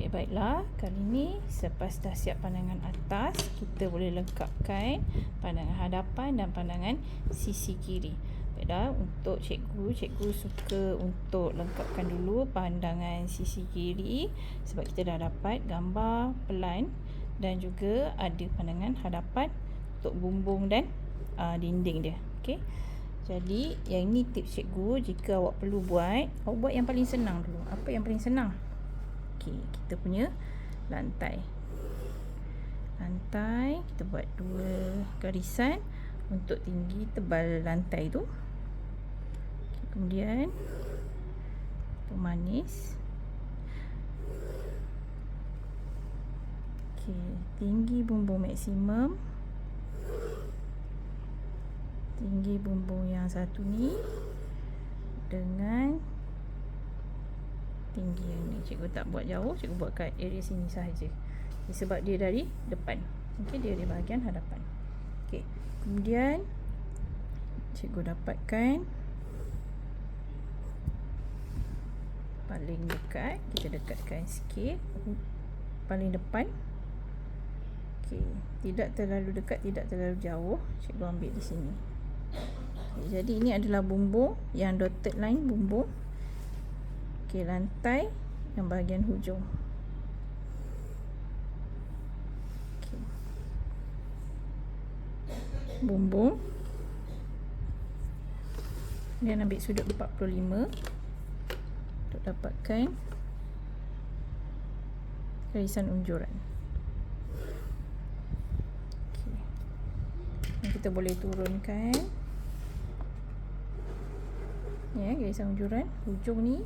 Okey, baiklah. Kali ni selepas dah siap pandangan atas, kita boleh lengkapkan pandangan hadapan dan pandangan sisi kiri. Baiklah, untuk cikgu suka untuk lengkapkan dulu pandangan sisi kiri sebab kita dah dapat gambar pelan dan juga ada pandangan hadapan untuk bumbung dan dinding dia. Okey. Jadi, yang ini tips cikgu. Jika awak perlu buat, awak buat yang paling senang dulu. Apa yang paling senang? Okey, kita punya lantai. Lantai, kita buat 2 garisan untuk tinggi tebal lantai tu. Okay, kemudian pemanis. Okey, tinggi bumbung maksimum. Tinggi bumbung yang satu ni dengan tinggi yang ni. Cikgu tak buat jauh, cikgu buat kat area sini sahaja. Sebab dia dari depan. Okey, dia di bahagian hadapan. Okey, kemudian cikgu dapatkan paling dekat, kita dekatkan sikit paling depan. Okey, tidak terlalu dekat, tidak terlalu jauh. Cikgu ambil di sini. Okay, jadi ini adalah bumbung yang dotted line bumbung. Okey, lantai yang bahagian hujung. Okay. Bumbung. Dan ambil sudut 45 untuk dapatkan garisan unjuran. Okay. Kita boleh turunkan ya, garisan unjuran hujung ni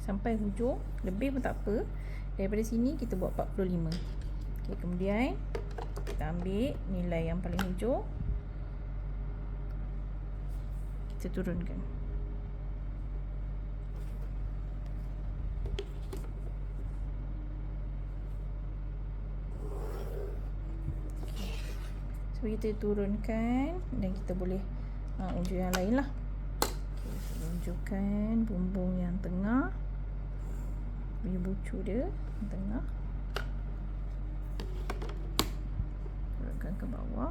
sampai hujung, lebih pun tak apa. Daripada sini kita buat 45. Okey, kemudian kita ambil nilai yang paling hujung, kita turunkan. Okay. So kita turunkan dan kita boleh unjuk yang lain lah. Okay, kita unjukkan bumbung yang tengah, punya bucu dia yang tengah, turunkan ke bawah.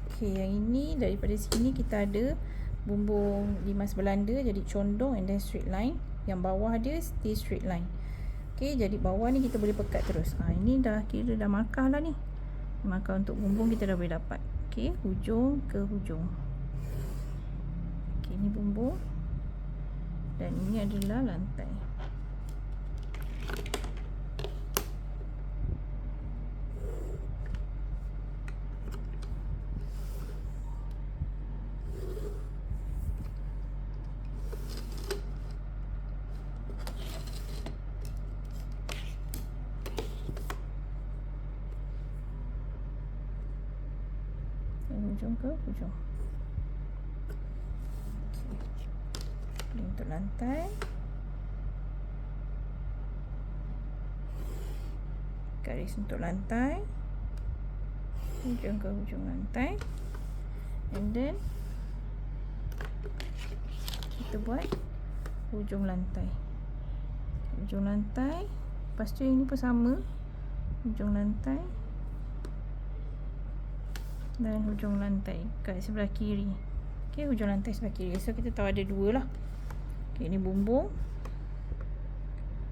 Okey, yang ini daripada sini kita ada bumbung limas Belanda jadi condong and then straight line. Yang bawah dia stay straight line. Okey, jadi bawah ni kita boleh pekat terus. Ini dah kira dah markah lah ni. Markah untuk bumbung kita dah boleh dapat. Okey, hujung ke hujung. Okey, ini bumbung dan ini adalah lantai. Hujung ke hujung. Okay. Untuk lantai, garis untuk lantai, hujung ke hujung lantai, and then kita buat hujung lantai. Hujung lantai, lepas tu ini pun sama, hujung lantai dan hujung lantai kat sebelah kiri. Okey, hujung lantai sebelah kiri. So kita tahu ada 2 lah. Okey, ini bumbung.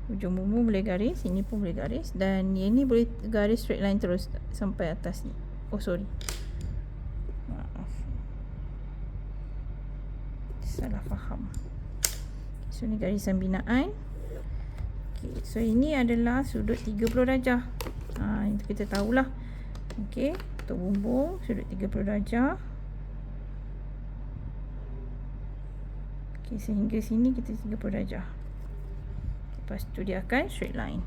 Hujung bumbung boleh garis, ini pun boleh garis, dan yang ni boleh garis straight line terus sampai atas ni. Oh sorry, maaf, salah faham. So ni garisan binaan. Okey, so ini adalah sudut 30 darjah. Itu kita tahulah. Okey, untuk bumbung sudut 30 darjah. Okey, sehingga sini kita 30 darjah. Lepas tu dia akan straight line.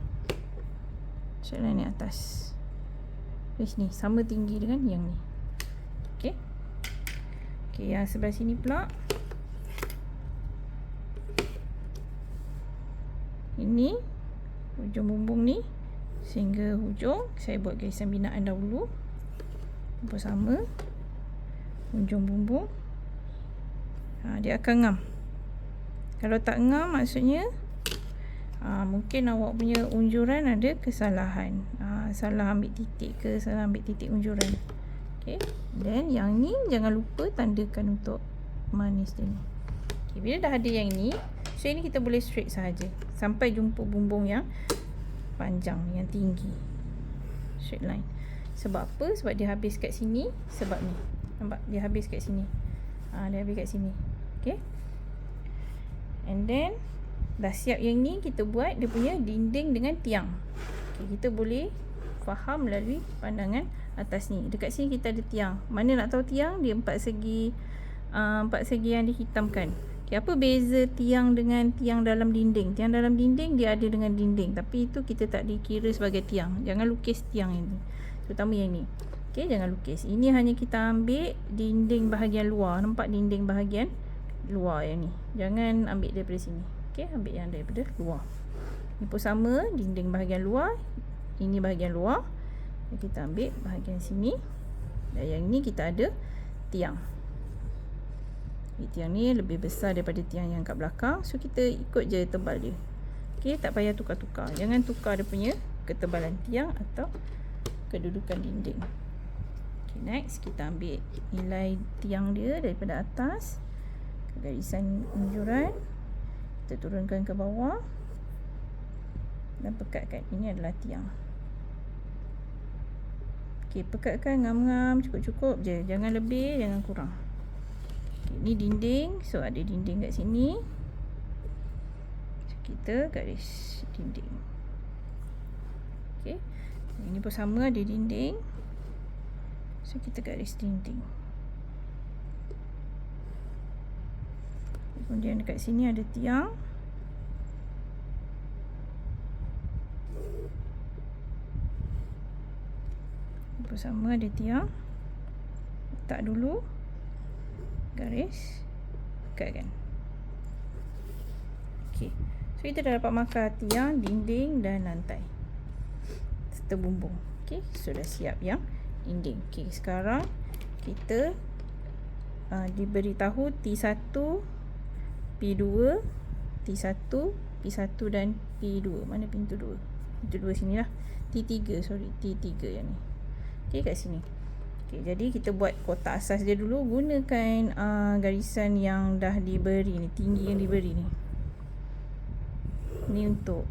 Straight line ni atas. Di sini sama tinggi dengan yang ni. Okey. Okey, yang sebelah sini pula. Ini hujung bumbung ni sehingga hujung. Saya buat garisan binaan dahulu. Apa sama hujung bumbung Dia akan ngam. Kalau tak ngam maksudnya mungkin awak punya unjuran ada kesalahan. Salah ambil titik ke, salah ambil titik unjuran. Okay. Dan yang ni jangan lupa tandakan untuk manis dia ni. Okay, bila dah ada yang ni, so ini kita boleh straight sahaja sampai jumpa bumbung yang panjang, yang tinggi. Straight line. Sebab apa? Sebab dia habis kat sini. Sebab ni. Nampak? Dia habis kat sini. Dia habis kat sini. Okay. And then dah siap yang ni, kita buat dia punya dinding dengan tiang. Okay, kita boleh faham melalui pandangan atas ni. Dekat sini kita ada tiang. Mana nak tahu tiang? Dia empat segi yang dihitamkan. Okay, apa beza tiang dengan tiang dalam dinding? Tiang dalam dinding dia ada dengan dinding, tapi itu kita tak dikira sebagai tiang. Jangan lukis tiang ini, terutama yang ni. Okay, jangan lukis. Ini hanya kita ambil dinding bahagian luar. Nampak dinding bahagian luar yang ni. Jangan ambil daripada sini. Okay, ambil yang daripada luar. Ini pun sama, dinding bahagian luar. Ini bahagian luar. Kita ambil bahagian sini. Dan yang ni kita ada tiang. Tiang ni lebih besar daripada tiang yang kat belakang. So kita ikut je tebal dia. Okay, tak payah tukar-tukar. Jangan tukar dia punya ketebalan tiang atau kedudukan dinding. Okay, next kita ambil nilai tiang dia daripada atas ke garisan unjuran. Kita turunkan ke bawah dan pekatkan. Ini adalah tiang. Okay, pekatkan ngam-ngam, cukup-cukup je. Jangan lebih, jangan kurang. Okay, ni dinding. So ada dinding kat sini. So, kita garis dinding. Okay, ini pun sama, ada dinding. So kita garis dinding. Kemudian dekat sini ada tiang. Sama ada tiang. Letak dulu. Garis. Pekatkan. Okey. So kita dah dapat markah tiang, dinding dan lantai serta bumbung. Okey, sudah siap yang dinding. Okey, sekarang kita diberitahu T1, P2, T1, P1 dan P2. Mana pintu 2? Pintu 2 sini lah. T3, sorry, T3 yang ni. Okey, kat sini. Okey, jadi kita buat kotak asas dia dulu. Gunakan garisan yang dah diberi ni, tinggi yang diberi ni. Ni untuk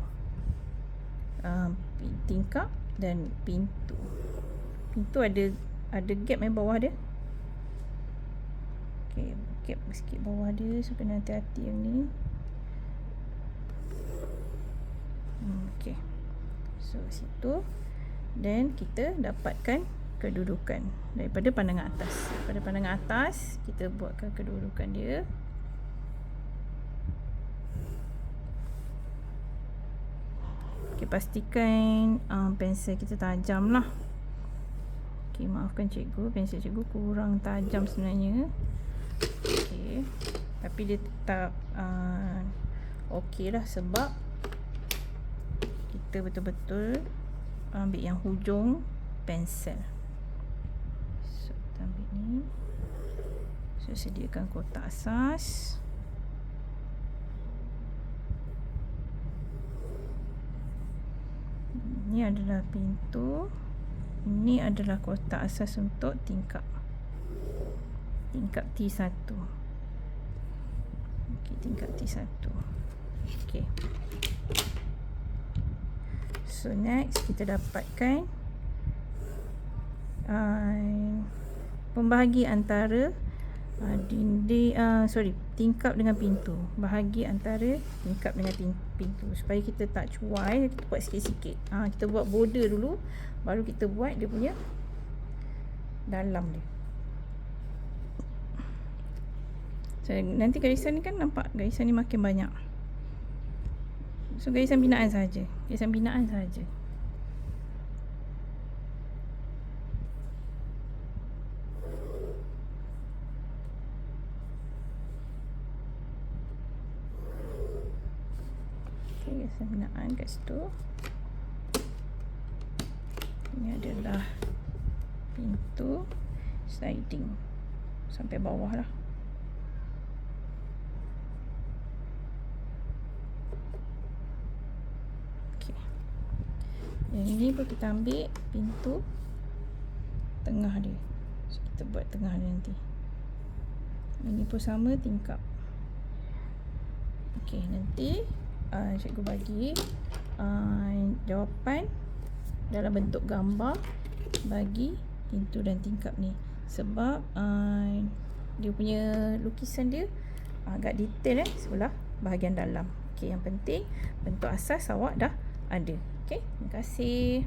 tingkap dan pintu. Pintu ada gap yang bawah dia. Okey, gap sikit bawah dia, so kena hati-hati yang ni. Okey. So situ. Dan kita dapatkan kedudukan daripada pandangan atas. Daripada pandangan atas kita buatkan kedudukan dia. Okay, pastikan pensel kita tajam lah. Okay, maafkan cikgu, pensel cikgu kurang tajam sebenarnya. Okay, tapi dia tetap okey lah, sebab kita betul-betul ambil yang hujung pensel. So kita ambil ni. So sediakan kotak asas. Ini adalah pintu. Ini adalah kotak asas untuk tingkap T1. Okey, tingkap T1. Okey. So next kita dapatkan pembahagi antara tingkap dengan pintu. Bahagi antara tingkap dengan pintu. Supaya kita tak cuai, kita buat sikit-sikit. Kita buat border dulu, baru kita buat dia punya dalam dia. So, nanti garisan ni kan nampak, garisan ni makin banyak. So garisan binaan saja. Garisan binaan saja. Okey, garisan binaan kat situ. Ini adalah pintu sliding sampai bawah lah. Yang ini pun kita ambil pintu tengah dia. So, kita buat tengah dia nanti. Ini pun sama tingkap. Okey, nanti cikgu bagi jawapan dalam bentuk gambar bagi pintu dan tingkap ni. Sebab dia punya lukisan dia agak detail sebelah bahagian dalam. Okey, yang penting bentuk asas awak dah ada. Okey, terima kasih.